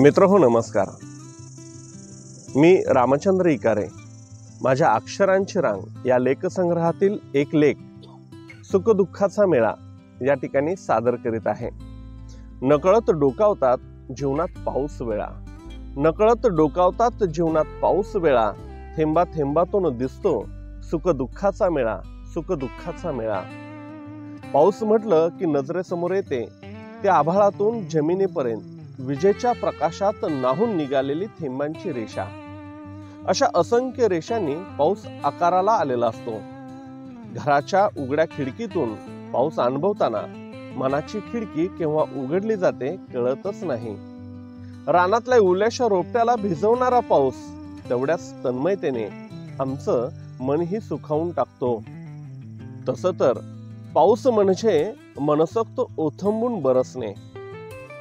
मित्रहो नमस्कार। मी रामचंद्र इकारे माझ्या अक्षरांची रांग या लेखसंग्रहातील एक लेख सुखदुःखाचा मेळा या ठिकाणी सादर करीत आहे। नकळत डोकावतात जीवनात पाऊस वेळा, नकळत डोकावतात जीवनात पाऊस वेळा, थेंबा थेंबातून दिसतो सुखदुःखाचा मेळा, सुखदुःखाचा मेळा। पाऊस म्हटलं की नजरेसमोर येते ते आभाळातून जमिनीपर्यंत विजेच्या प्रकाशात नाहून निघालेली थेंबांची रेषा। अशा असंख्य रेषांनी पाऊस आकाराला आलेला असतो। घराच्या उघड्या खिडकीतून पाऊस अनुभवताना मनाची खिडकी केव्हा उघडली जाते कळतच नाही। रानातल्या ओल्याशा रोपट्याला भिजवणारा पाऊस तेवढ्याच तन्मयतेने आमचं मनही सुखावून टाकतो। तसं तर पाऊस म्हणजे मनसोक्त ओथंबून बरसणे।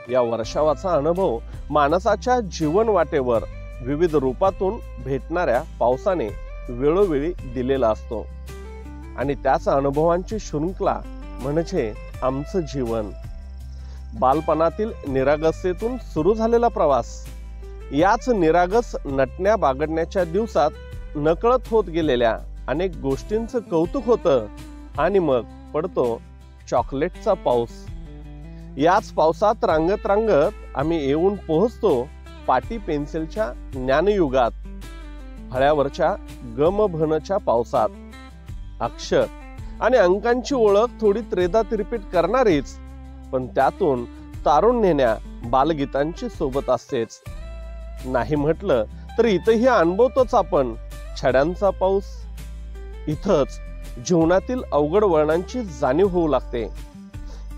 या वर्षावाचा अनुभव माणसाच्या जीवन वाटेवर विविध रूपातून भेटणाऱ्या पावसाने वेळोवेळी दिलेला असतो आणि त्याच अनुभवांची शृंखला म्हणजे आमचं जीवन। बालपणातील निरागसतेतून सुरू झालेला प्रवास याच निरागस नटण्या बागडण्याच्या दिवसात नकळत होत गेलेल्या अनेक गोष्टींचं कौतुक होतं आणि मग पडतो चॉकलेटचा पाऊस। याच पावसात रांगत रांगत आम्ही येऊन पोहोचतो पाटी पेन्सिलच्या ज्ञानयुगात। फळ्यावरच्या गमभनच्या पावसात अक्षर आणि अंकांची ओळख थोडी त्रेदा तिरपीट करणारीच, पण त्यातून तारुण्येच्या बालगीतांची सोबत असतेच। नाही म्हटलं तर इथंही अनुभवतोच आपण छड्यांचा पाऊस। इथंच जीवनातील अवघड वळणांची जाणीव होऊ लागते।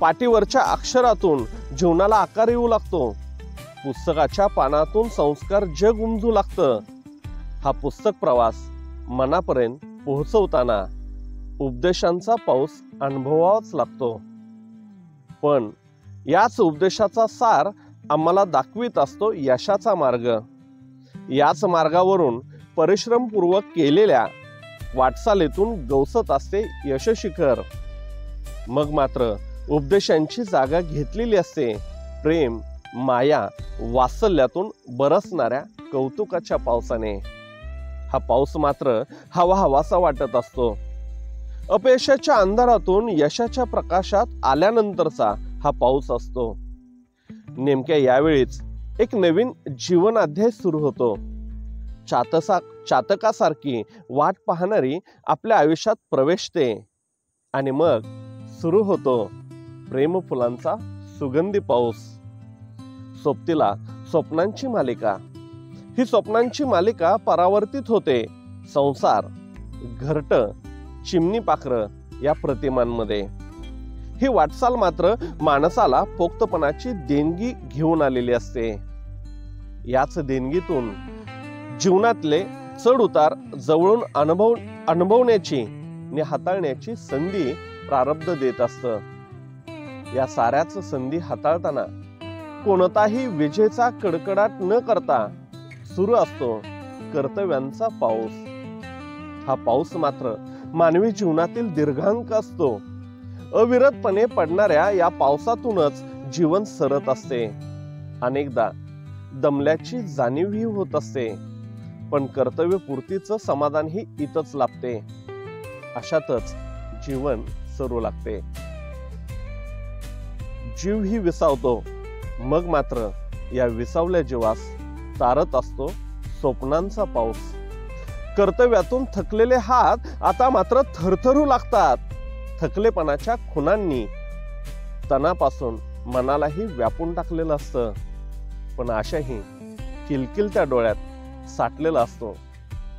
पाटीवरच्या अक्षरातून जीवनाला आकार येऊ लागतो। पुस्तकाच्या पानातून संस्कार जग उमजू लागतं। हा पुस्तक प्रवास मनापर्यंत पोहोचवताना उपदेशांचा पाऊस अनुभवावाच लागतो। पण याच उपदेशाचा सार आम्हाला दाखवित असतो यशाचा मार्ग। याच मार्गावरून परिश्रमपूर्वक केलेल्या वाटचालीतून गवसत असते यशशिखर। मग मात्र उपदेशांची जागा घेतलेली असते प्रेम, माया, वात्सल्यातून बरसणाऱ्या कौतुकाच्या पावसाने। हा पाऊस मात्र हवा हवासा वाटत असतो। अपयशाच्या अंधारातून यशाच्या प्रकाशात आल्यानंतरचा हा पाऊस असतो। नेमक्या यावेळीच एक नवीन जीवन अध्याय सुरू होतो। चातकासारखी वाट पाहणारी आपल्या आयुष्यात प्रवेशते आणि मग सुरू होतो प्रेम फुलांचा सुगंधी पाऊस। सोबतीला स्वप्नांची मालिका। ही स्वप्नांची मालिका परावर्तित होते संसार, घरटं, चिमणी पाखरं या प्रतिमांमध्ये। ही वाटचाल मात्र माणसाला पोक्तपणाची देणगी घेऊन आलेली असते। याच देणगीतून जीवनातले चढ उतार जवळून अनुभवण्याची आणि हाताळण्याची संधी प्रारब्ध देत असतं। या साऱ्याच संधी हाताळताना कोणताही विजेचा कडकडाट न करता सुरू असतो कर्तव्यांचा पाऊस। हा पाऊस मात्र मानवी जीवनातील दीर्घांक असतो। अविरतपणे पडणाऱ्या या पावसातूनच जीवन सरत असते। अनेकदा दमल्याची जाणीवही होत असते, पण कर्तव्यपूर्तीचं समाधानही इथंच लाभते। अशातच जीवन सरू लागते। जीव ही विसावतो, मग मात्र या विसावल्या जीवास तारत असतो स्वप्नांचा पाऊस। कर्तव्यातून थकलेले हात आता मात्र थरथरू लागतात। थकलेपणाच्या खुणांनी तणापासून मनालाही व्यापून टाकलेलं असतं, पण आशाही किलकिलत्या डोळ्यात साठलेला असतो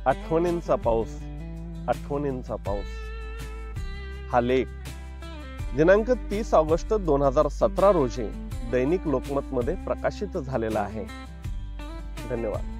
आठवणींचा पाऊस, आठवणींचा पाऊस। हा लेख दिनांक 30 ऑगस्ट 2017 रोजी दैनिक लोकमत मध्ये प्रकाशित झालेला आहे। धन्यवाद।